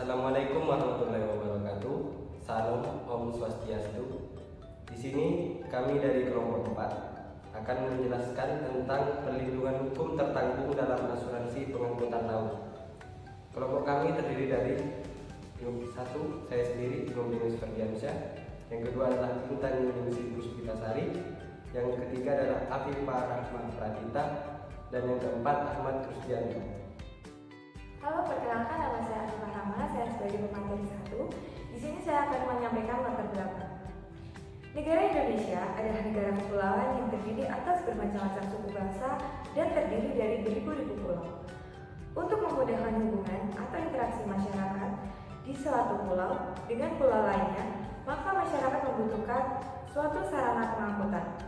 Assalamualaikum warahmatullahi wabarakatuh. Salam Om Swastiastu. Di sini kami dari kelompok 4 akan menjelaskan tentang perlindungan hukum tertanggung dalam asuransi pengangkutan laut. Kelompok kami terdiri dari satu, saya sendiri, Nurdinus Ferdiansyah. Yang kedua adalah Intan Yuniusi Puspitasari. Yang ketiga adalah Afifah Rahma Pratita. Dan yang keempat Ahmad Rusdianto. Halo, perkenalkan nama saya Afifah Rahma, saya sebagai pemateri 1. Di sini saya akan menyampaikan latar belakang. Negara Indonesia adalah negara kepulauan yang terdiri atas bermacam-macam suku bangsa dan terdiri dari beribu-ribu pulau. Untuk memudahkan hubungan atau interaksi masyarakat di suatu pulau dengan pulau lainnya, maka masyarakat membutuhkan suatu sarana pengangkutan.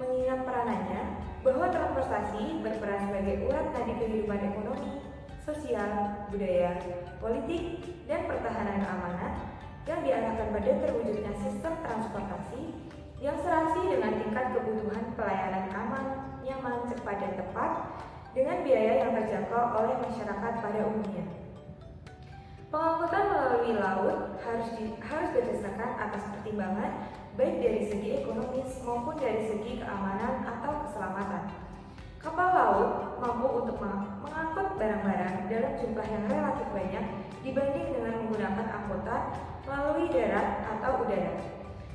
Mengingat peranannya bahwa transportasi berperan sebagai urat nadi kehidupan ekonomi, sosial, budaya, politik, dan pertahanan amanat yang diarahkan pada terwujudnya sistem transportasi yang serasi dengan tingkat kebutuhan pelayanan aman, nyaman, cepat, dan tepat dengan biaya yang terjangkau oleh masyarakat pada umumnya. Pengangkutan melalui laut harus berdasarkan atas pertimbangan baik dari segi ekonomis maupun dari segi keamanan atau keselamatan. Kapal laut mampu untuk mengangkut barang-barang dalam jumlah yang relatif banyak dibanding dengan menggunakan angkutan melalui darat atau udara,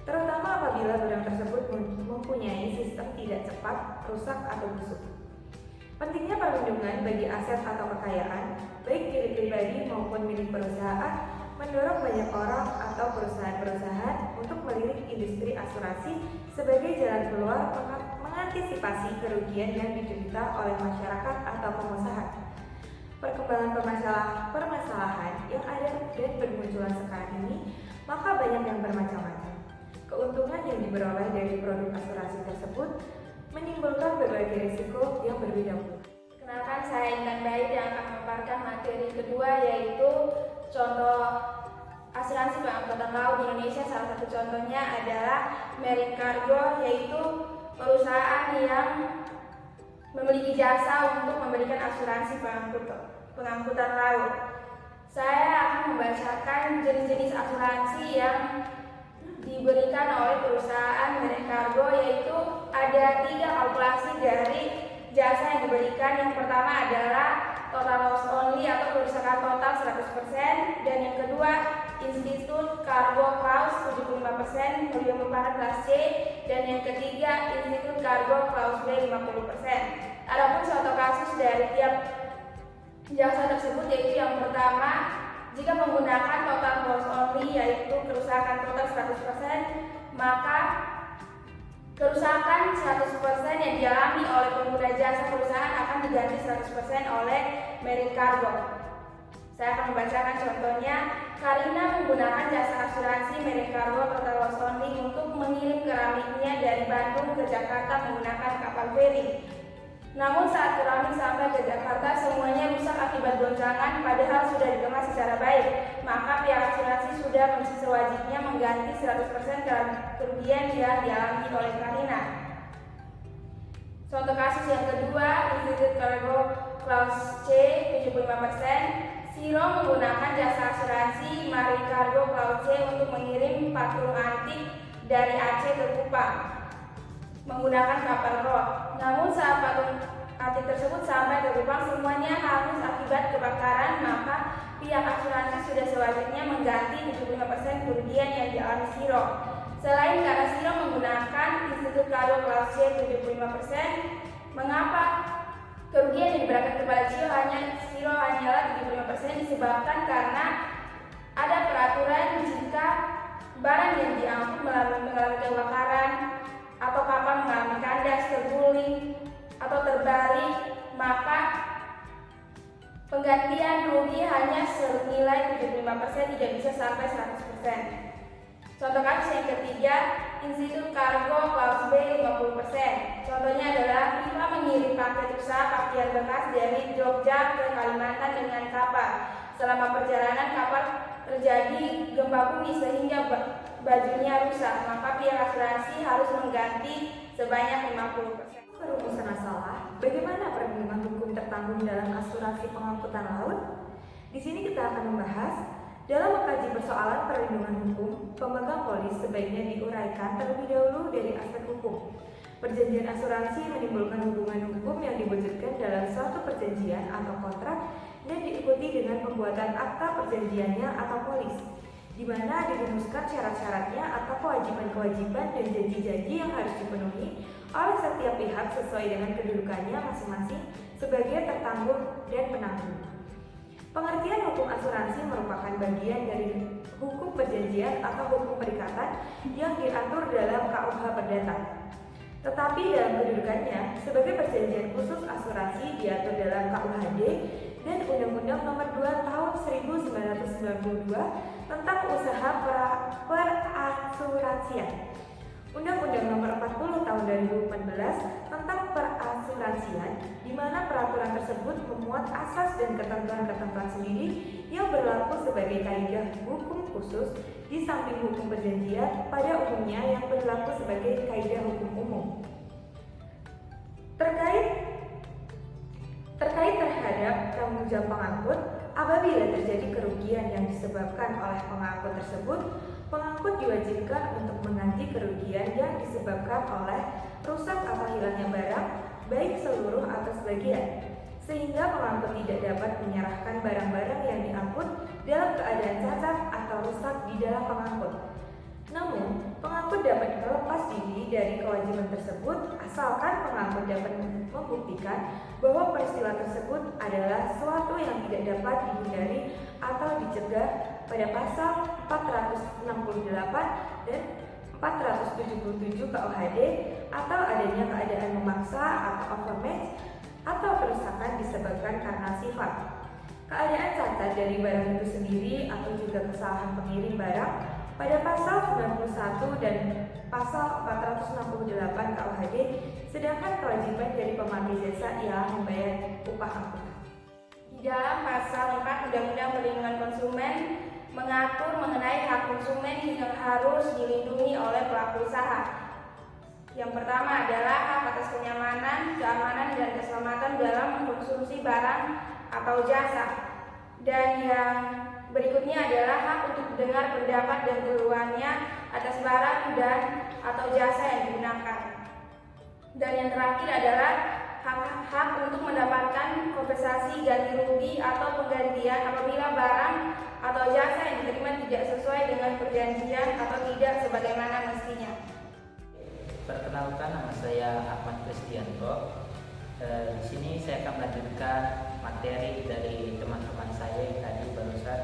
terutama apabila barang tersebut mempunyai sistem tidak cepat, rusak, atau busuk. Pentingnya perlindungan bagi aset atau kekayaan, baik milik pribadi maupun milik perusahaan, mendorong banyak orang atau perusahaan-perusahaan untuk melirik industri asuransi sebagai jalan keluar mengantisipasi kerugian yang diderita oleh masyarakat atau pengusaha. Perkembangan permasalahan yang ada dan bermunculan sekarang ini, maka banyak yang bermacam-macam. Keuntungan yang diperoleh dari produk asuransi tersebut menimbulkan berbagai risiko yang berbeda. Kenalkan, saya Intan Baik yang akan memaparkan materi kedua, yaitu contoh asuransi pengangkutan laut di Indonesia. Salah satu contohnya adalah Marine Cargo, yaitu perusahaan yang memiliki jasa untuk memberikan asuransi pengangkutan laut. Saya akan membacakan jenis-jenis asuransi yang diberikan oleh perusahaan Marine Cargo, yaitu ada 3 kalkulasi dari jasa yang diberikan. Yang pertama adalah total loss only atau kerusakan total 100%, dan yang kedua Institute Cargo Clause 75% yang merupakan kelas C, dan yang ketiga Institute Cargo Clause B 50%. Adapun contoh kasus dari tiap jasa tersebut, yaitu yang pertama, jika menggunakan total loss only yaitu kerusakan total 100%, maka kerusakan 100% yang dialami oleh pengguna jasa perusahaan akan diganti 100% oleh Marine Cargo. Saya akan membacakan contohnya. Karina menggunakan jasa asuransi Marine Cargo total loss only untuk mengirim keramiknya dari Bandung ke Jakarta menggunakan kapal feri. Namun saat keramik sampai ke Jakarta, semuanya rusak akibat goncangan padahal sudah dikemas secara baik. Maka pihak asuransi sudah sewajibnya mengganti 100% kerugian yang dialami oleh Karina. Contoh kasus yang kedua, Institute Cargo Clause C 75%. Siro menggunakan jasa asuransi Marine Cargo Clause C untuk mengirim patung antik dari Aceh ke Kupang menggunakan kapal rot. Namun saat patung antik tersebut sampai ke Kupang, semuanya hangus akibat kebakaran, maka pihak asuransi sudah sewajibnya mengganti 75% kerugian yang dialami Siro. Selain karena Siro menggunakan Institute Cargo Clause C 75%, mengapa kerugian yang diberikan kepada Siro hanyalah 75% disebabkan karena ada peraturan jika barang yang diangkut mengalami kebakaran atau kapal mengalami kandas, terguling, atau terbalik, maka penggantian rugi hanya senilai 75%, tidak bisa sampai 100%. Contoh kasus yang ketiga, Institute Cargo Clause B 50%. Contohnya adalah FIFA mengirim paket usaha pakaian bekas dari Jogja ke Kalimantan dengan kapal. Selama perjalanan kapal terjadi gempa bumi sehingga bajunya rusak, maka pihak asuransi harus mengganti sebanyak 50%. Perumusan masalah, bagaimana perlindungan hukum tertanggung dalam asuransi pengangkutan laut? Di sini kita akan membahas Dalam mengkaji persoalan perlindungan hukum, pemegang polis sebaiknya diuraikan terlebih dahulu dari aspek hukum. Perjanjian asuransi menimbulkan hubungan hukum yang diwujudkan dalam suatu perjanjian atau kontrak dan diikuti dengan pembuatan akta perjanjiannya atau polis, di mana dirumuskan syarat-syaratnya atau kewajiban-kewajiban dan janji-janji yang harus dipenuhi oleh setiap pihak sesuai dengan kedudukannya masing-masing sebagai tertanggung dan penanggung. Pengertian hukum asuransi merupakan bagian dari hukum perjanjian atau hukum perikatan yang diatur dalam KUH Perdata. Tetapi dalam kedudukannya sebagai perjanjian khusus asuransi diatur dalam KUHD dan Undang-Undang Nomor 2 Tahun 1992 tentang usaha perasuransian, Undang-Undang Nomor 40 Tahun 2014 tentang perasuransian, di mana peraturan tersebut memuat asas dan ketentuan-ketentuan sendiri yang berlaku sebagai kaidah hukum khusus di samping hukum perjanjian pada umumnya yang berlaku sebagai kaidah hukum umum. Terkait terhadap tanggung jawab pengangkut, apabila terjadi kerugian yang disebabkan oleh pengangkut tersebut, pengangkut diwajibkan untuk mengganti kerugian yang disebabkan oleh rusak atau hilangnya barang, baik seluruh atau sebagian, sehingga pengangkut tidak dapat menyerahkan barang-barang yang diangkut dalam keadaan cacat atau rusak di dalam pengangkut. Namun, pengangkut dapat melepas diri dari kewajiban tersebut asalkan pengangkut dapat membuktikan bahwa peristiwa tersebut adalah suatu yang tidak dapat dihindari atau dicegah pada pasal 468 dan 477 KUHD atau adanya keadaan memaksa atau overmatch atau kerusakan disebabkan karena sifat, keadaan cacat dari barang itu sendiri atau juga kesalahan pengirim barang pada pasal 91 dan pasal 468 KUHD, sedangkan kewajiban dari pemakai jasa ialah membayar upah angkutan. Di dalam pasal 4 Undang-Undang Perlindungan Konsumen mengatur mengenai hak konsumen yang harus dilindungi oleh pelaku usaha. Yang pertama adalah hak atas kenyamanan, keamanan, dan keselamatan dalam mengkonsumsi barang atau jasa. Dan yang berikutnya adalah hak untuk mendengar pendapat dan keluhannya atas barang dan atau jasa yang digunakan. Dan yang terakhir adalah hak untuk mendapatkan kompensasi ganti rugi atau penggantian apabila barang atau jasa yang diterima tidak sesuai dengan perjanjian atau tidak sebagaimana mestinya. Perkenalkan, nama saya Ahmad Kristianto. Di sini saya akan melanjutkan materi dari teman-teman saya yang tadi barusan,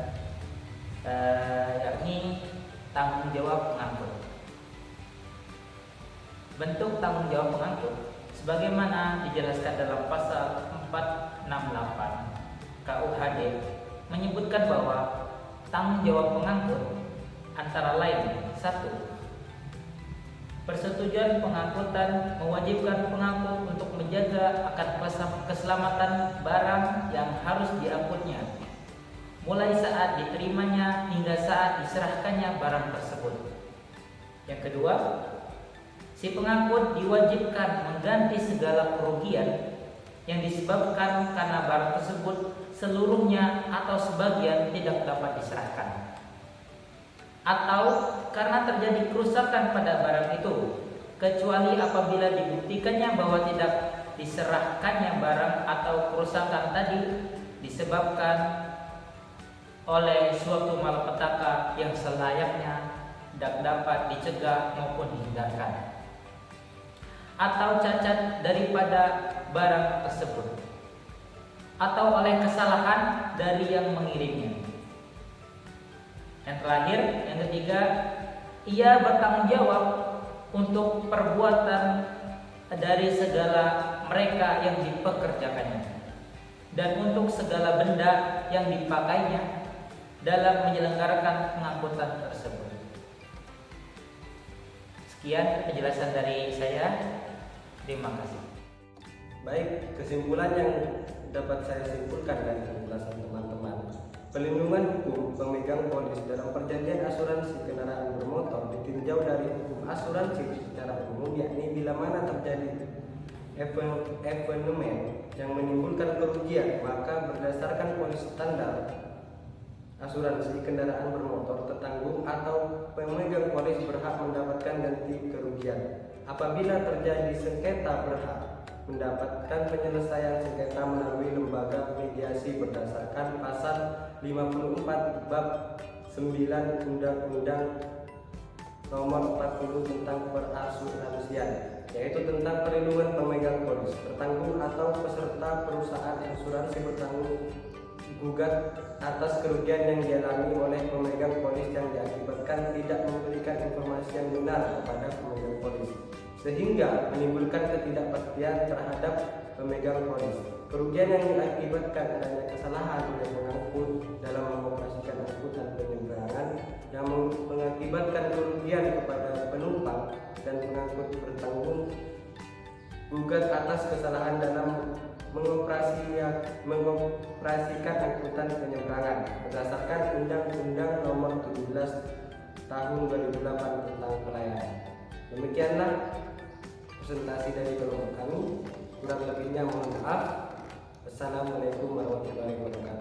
yakni tanggung jawab pengangkut. Bentuk tanggung jawab pengangkut sebagaimana dijelaskan dalam pasal 468 KUHD menyebutkan bahwa tanggung jawab pengangkut antara lain: 1. Persetujuan pengangkutan mewajibkan pengangkut untuk menjaga akan keselamatan barang yang harus diangkutnya, mulai saat diterimanya hingga saat diserahkannya barang tersebut. Yang kedua, si pengangkut diwajibkan mengganti segala kerugian yang disebabkan karena barang tersebut seluruhnya atau sebagian tidak dapat diserahkan, atau karena terjadi kerusakan pada barang itu, kecuali apabila dibuktikannya bahwa tidak diserahkannya barang atau kerusakan tadi disebabkan oleh suatu malapetaka yang selayaknya tidak dapat dicegah maupun dihindarkan, atau cacat daripada barang tersebut, atau oleh kesalahan dari yang mengirimnya. Yang terakhir, yang ketiga, ia bertanggung jawab untuk perbuatan dari segala mereka yang dipekerjakannya dan untuk segala benda yang dipakainya dalam menyelenggarakan pengangkutan tersebut. Sekian penjelasan dari saya. Terima kasih. Baik, kesimpulan yang dapat saya simpulkan dari penjelasan teman-teman, pelindungan hukum pemegang polis dalam perjanjian asuransi kendaraan bermotor ditinjau dari hukum asuransi secara umum, yakni bila mana terjadi event yang menimbulkan kerugian, maka berdasarkan polis standar asuransi kendaraan bermotor tertanggung atau pemegang polis berhak mendapatkan ganti kerugian. Apabila terjadi sengketa, berhak mendapatkan penyelesaian sengketa melalui lembaga mediasi berdasarkan pasal 54 bab 9 Undang-Undang Nomor 40 tentang perasuransian, yaitu tentang perlindungan pemegang polis tertanggung atau peserta perusahaan asuransi bertanggung gugat atas kerugian yang dialami oleh pemegang polis yang diakibatkan tidak memberikan informasi yang benar kepada pemegang polis, sehingga menimbulkan ketidakpastian terhadap pemegang polis. Kerugian yang diakibatkan adanya kesalahan oleh pengangkut dalam mengoperasikan angkutan penyeberangan yang mengakibatkan kerugian kepada penumpang dan pengangkut bertanggung gugat atas kesalahan dalam mengoperasikan angkutan penyeberangan berdasarkan Undang-Undang Nomor 17 Tahun 2008 tentang pelayanan. Demikianlah presentasi dari kelompok kami. Kurang lebihnya mohon maaf. Wassalamualaikum warahmatullahi wabarakatuh.